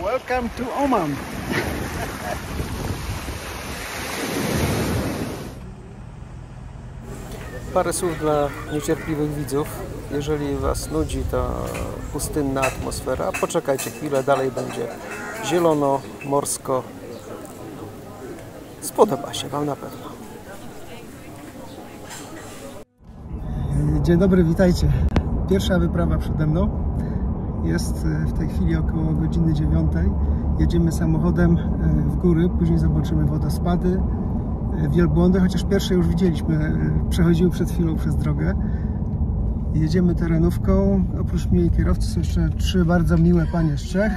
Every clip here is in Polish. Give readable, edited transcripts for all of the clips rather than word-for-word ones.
Welcome to Oman. Parę słów dla niecierpliwych widzów. Jeżeli Was nudzi ta pustynna atmosfera, poczekajcie chwilę, dalej będzie zielono, morsko. Spodoba się Wam na pewno. Dzień dobry, witajcie. Pierwsza wyprawa przede mną. Jest w tej chwili około godziny 9. Jedziemy samochodem w góry, później zobaczymy wodospady, wielbłądy, chociaż pierwsze już widzieliśmy, przechodziły przed chwilą przez drogę. Jedziemy terenówką, oprócz mnie i kierowcy są jeszcze 3 bardzo miłe panie z Czech.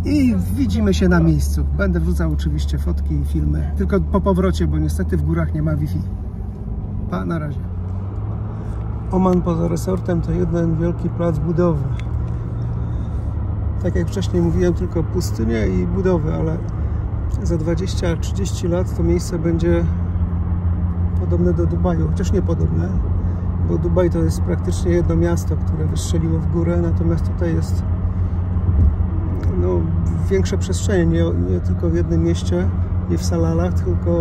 I widzimy się na miejscu. Będę wrzucał oczywiście fotki i filmy, tylko po powrocie, bo niestety w górach nie ma Wi-Fi. Pa, na razie. Oman poza resortem to jeden wielki plac budowy. Tak jak wcześniej mówiłem, tylko pustynie i budowy, ale za 20-30 lat to miejsce będzie podobne do Dubaju, chociaż nie podobne, bo Dubaj to jest praktycznie jedno miasto, które wystrzeliło w górę, natomiast tutaj jest większe przestrzenie, nie tylko w jednym mieście, nie w Salalach, tylko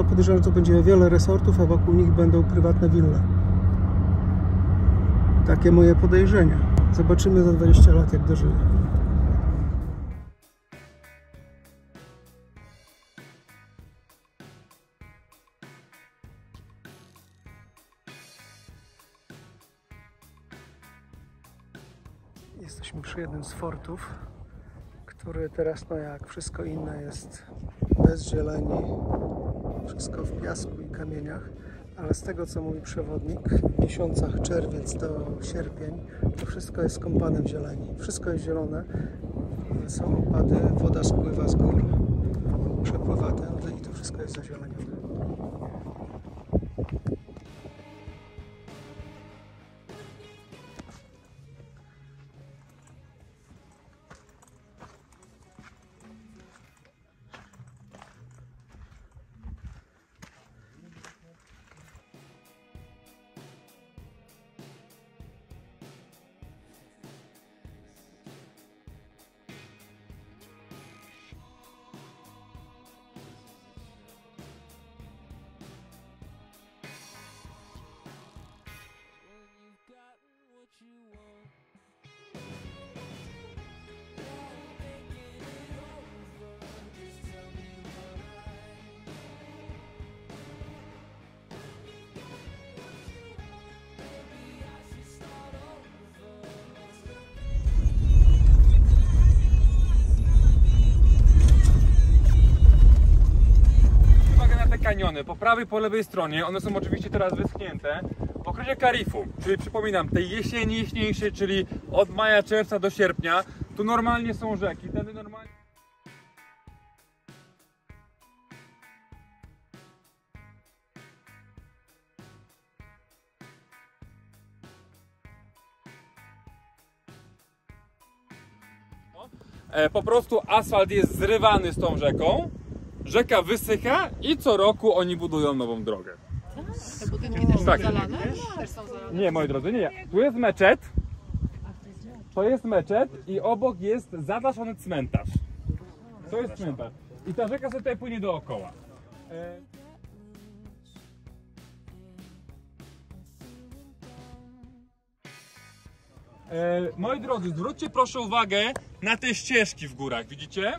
podejrzewam, że to będzie wiele resortów, a wokół nich będą prywatne wille. Takie moje podejrzenia. Zobaczymy za 20 lat, jak dożyję. Jesteśmy przy jednym z fortów, który teraz, jak wszystko inne, jest bez zieleni, wszystko w piasku i kamieniach, ale z tego, co mówi przewodnik, w miesiącach czerwiec do sierpień to wszystko jest skąpane w zieleni, wszystko jest zielone, są opady, woda spływa z gór, przepływa tędy i to wszystko jest zazielenione. Kaniony po prawej, po lewej stronie, one są oczywiście teraz wyschnięte. W okresie Karifu, czyli przypominam, tej jesieni jaśniejszej, czyli od maja, czerwca do sierpnia, tu normalnie są rzeki, wtedy normalnie... Po prostu asfalt jest zrywany z tą rzeką. Rzeka wysycha i co roku oni budują nową drogę. Te budynki też są zalane? Też są zalane. Nie, moi drodzy, nie. Tu jest meczet. To jest meczet i obok jest zadaszony cmentarz. To jest cmentarz. I ta rzeka sobie tutaj płynie dookoła. Moi drodzy, zwróćcie proszę uwagę na te ścieżki w górach, widzicie?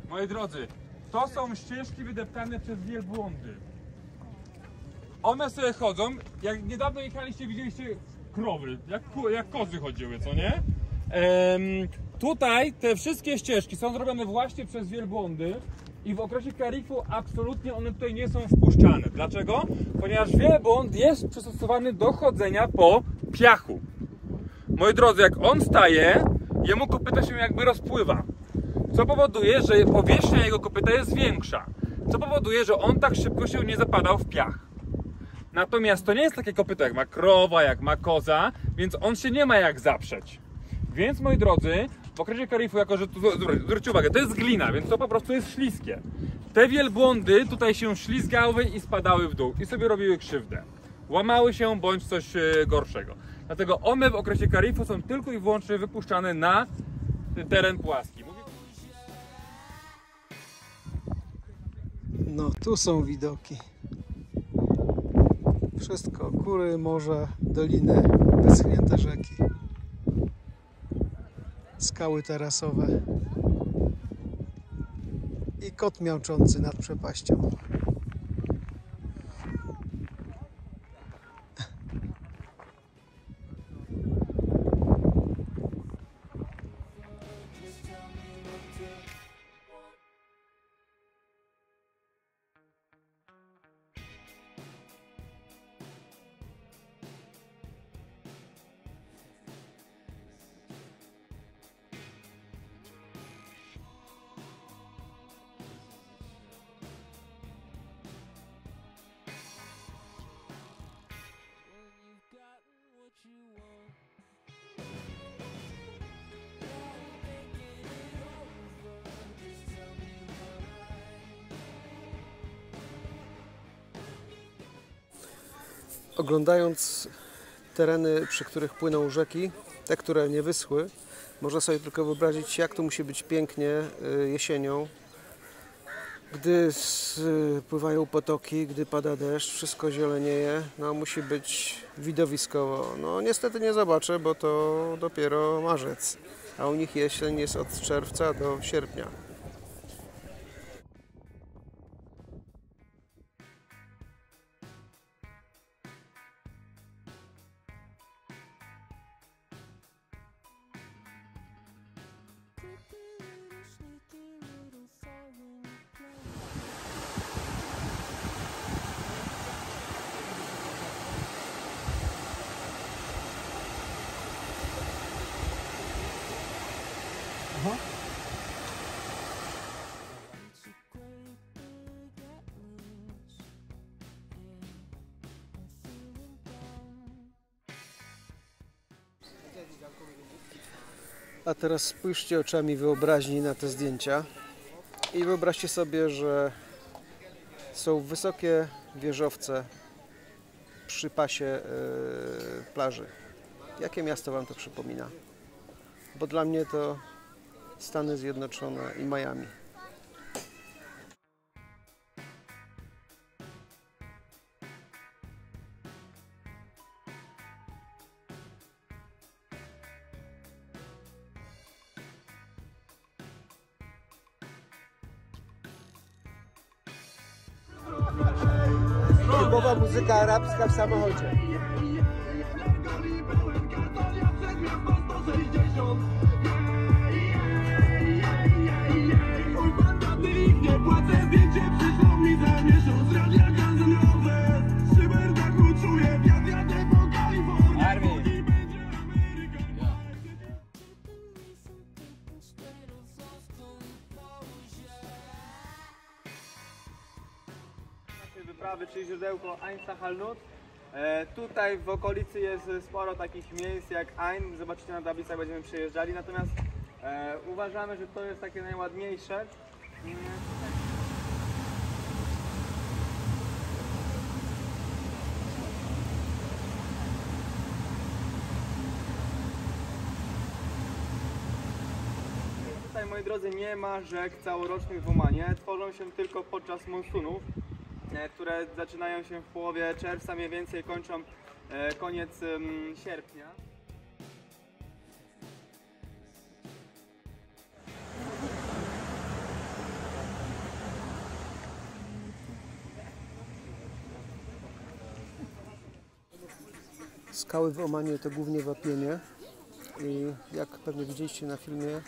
Moi drodzy, to są ścieżki wydeptane przez wielbłądy. One sobie chodzą, jak niedawno jechaliście, widzieliście krowy, jak kozy chodziły, co nie? Tutaj te wszystkie ścieżki są zrobione właśnie przez wielbłądy i w okresie Karifu absolutnie one tutaj nie są wpuszczane. Dlaczego? Ponieważ wielbłąd jest przystosowany do chodzenia po piachu. Moi drodzy, jak on staje, jemu kopyto się jakby rozpływa. Co powoduje, że powierzchnia jego kopyta jest większa. Co powoduje, że on tak szybko się nie zapadał w piach. Natomiast to nie jest takie kopyto jak ma krowa, jak ma koza, więc on się nie ma jak zaprzeć. Więc moi drodzy, w okresie Karifu, jako że tu, zwróćcie uwagę, to jest glina, więc to po prostu jest śliskie. Te wielbłądy tutaj się ślizgały i spadały w dół i sobie robiły krzywdę. łamały się bądź coś gorszego. Dlatego one w okresie karifu są tylko i wyłącznie wypuszczane na teren płaski. No, tu są widoki. Wszystko, góry, morze, doliny, wyschnięte rzeki, skały tarasowe i kot miauczący nad przepaścią. Oglądając tereny, przy których płyną rzeki, te, które nie wyschły, można sobie tylko wyobrazić, jak to musi być pięknie jesienią, gdy pływają potoki, gdy pada deszcz, wszystko zielenieje, no musi być widowiskowo. No niestety nie zobaczę, bo to dopiero marzec, a u nich jesień jest od czerwca do sierpnia. A teraz spójrzcie oczami wyobraźni na te zdjęcia i wyobraźcie sobie, że są wysokie wieżowce przy pasie plaży. Jakie miasto Wam to przypomina? Bo dla mnie to Stany Zjednoczone i Miami. Typowa muzyka arabska w samochodzie. Wyprawy, czyli źródełko Ain Sahalnut. Tutaj w okolicy jest sporo takich miejsc jak Ain, zobaczycie na tablicach, będziemy przejeżdżali, natomiast uważamy, że to jest takie najładniejsze. Tutaj, moi drodzy, nie ma rzek całorocznych w Omanie, tworzą się tylko podczas monsunów, które zaczynają się w połowie czerwca, mniej więcej kończą koniec sierpnia. Skały w Omanie to głównie wapienie i jak pewnie widzieliście na filmie,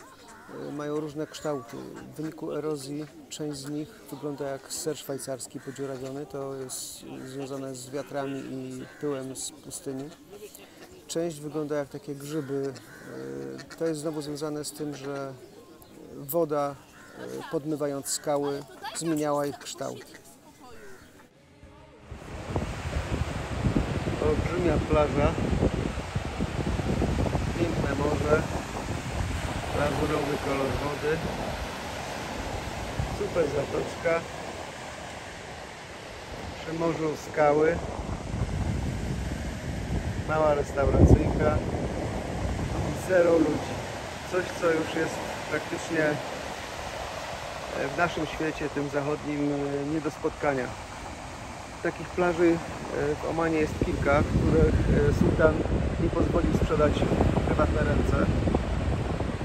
mają różne kształty. W wyniku erozji część z nich wygląda jak ser szwajcarski podziurawiony. To jest związane z wiatrami i pyłem z pustyni. Część wygląda jak takie grzyby. To jest znowu związane z tym, że woda podmywając skały zmieniała ich kształt. Olbrzymia plaża, piękne morze, lazurowy kolor wody, super zatoczka, przy morzu skały, Mała restauracyjka i 0 ludzi. Coś, co już jest praktycznie w naszym świecie, tym zachodnim, nie do spotkania. Takich plaży w Omanie jest kilka, których sułtan nie pozwolił sprzedać w prywatne ręce.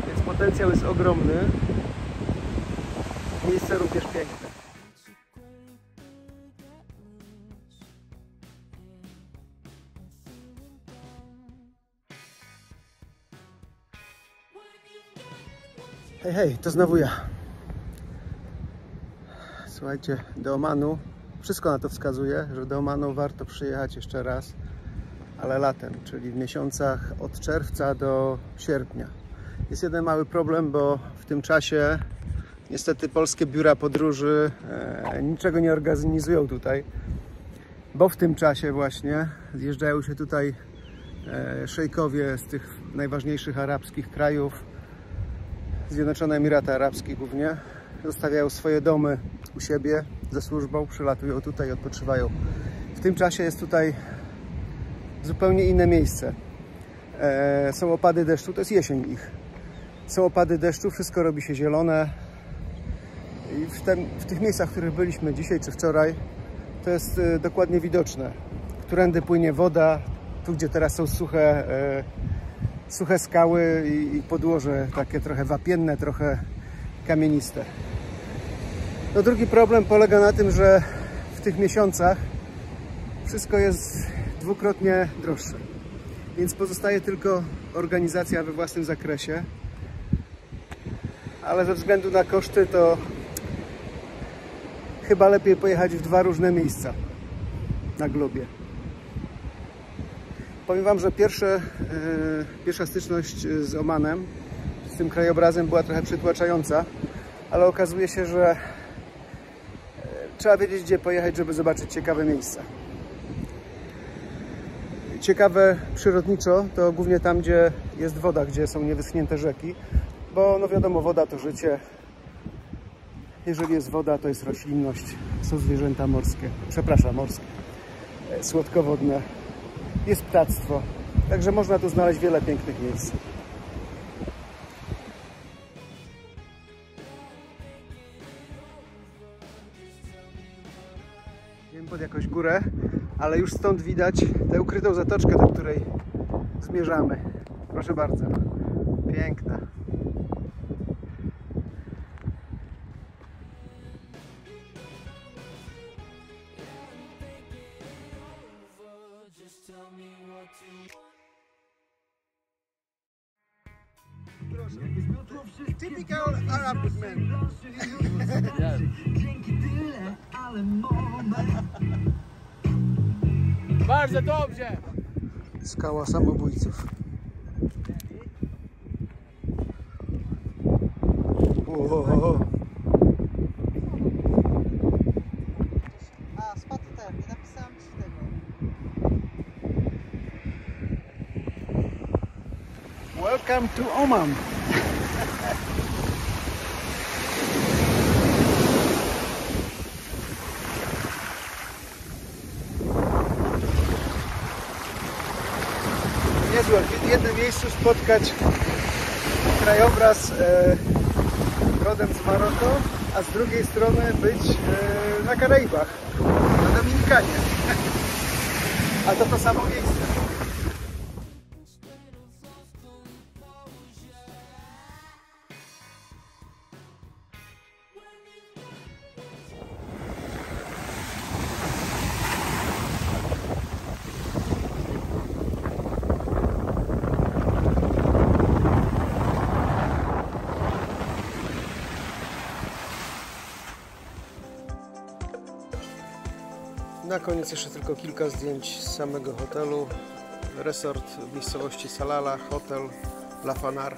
Więc potencjał jest ogromny. Miejsce również piękne. Hej, hej, to znowu ja. Słuchajcie, do Omanu, wszystko na to wskazuje, że do Omanu warto przyjechać jeszcze raz, ale latem, czyli w miesiącach od czerwca do sierpnia. Jest jeden mały problem, bo w tym czasie niestety polskie biura podróży niczego nie organizują tutaj, bo w tym czasie właśnie zjeżdżają się tutaj szejkowie z tych najważniejszych arabskich krajów, Zjednoczone Emiraty Arabskie głównie, zostawiają swoje domy u siebie ze służbą, przylatują tutaj i odpoczywają. W tym czasie jest tutaj zupełnie inne miejsce. Są opady deszczu, to jest jesień ich. Są opady deszczu, wszystko robi się zielone. I w tych miejscach, w których byliśmy dzisiaj czy wczoraj, to jest dokładnie widoczne. Którędy płynie woda, tu gdzie teraz są suche skały i podłoże takie trochę wapienne, trochę kamieniste. No, drugi problem polega na tym, że w tych miesiącach wszystko jest dwukrotnie droższe. Więc pozostaje tylko organizacja we własnym zakresie. Ale ze względu na koszty to chyba lepiej pojechać w 2 różne miejsca na globie. Powiem Wam, że pierwsza styczność z Omanem, z tym krajobrazem była trochę przytłaczająca, ale okazuje się, że trzeba wiedzieć, gdzie pojechać, żeby zobaczyć ciekawe miejsca. Ciekawe przyrodniczo to głównie tam, gdzie jest woda, gdzie są niewyschnięte rzeki, bo no wiadomo, woda to życie. Jeżeli jest woda, to jest roślinność, są zwierzęta morskie, słodkowodne, jest ptactwo, także można tu znaleźć wiele pięknych miejsc. Idziemy pod jakąś górę, ale już stąd widać tę ukrytą zatoczkę, do której zmierzamy. Proszę bardzo, piękna. Typical Arab man. Bardzo dobrze! Skała samobójców. A, spadł ten, nie napisałam ci tego. Welcome to Oman. Niezłe, w jednym miejscu spotkać krajobraz rodem z Maroko, a z drugiej strony być na Karaibach, na Dominikanie. A to samo miejsce. Na koniec jeszcze tylko kilka zdjęć z samego hotelu. Resort w miejscowości Salalah, hotel La Fanar.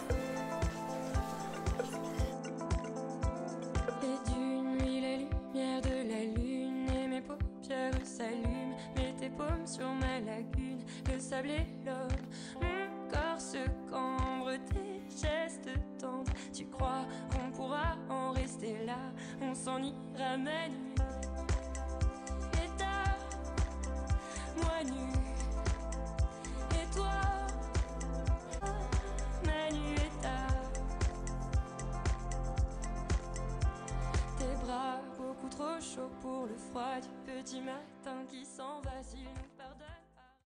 froid du petit matin qui s'en va s'il nous pardonne.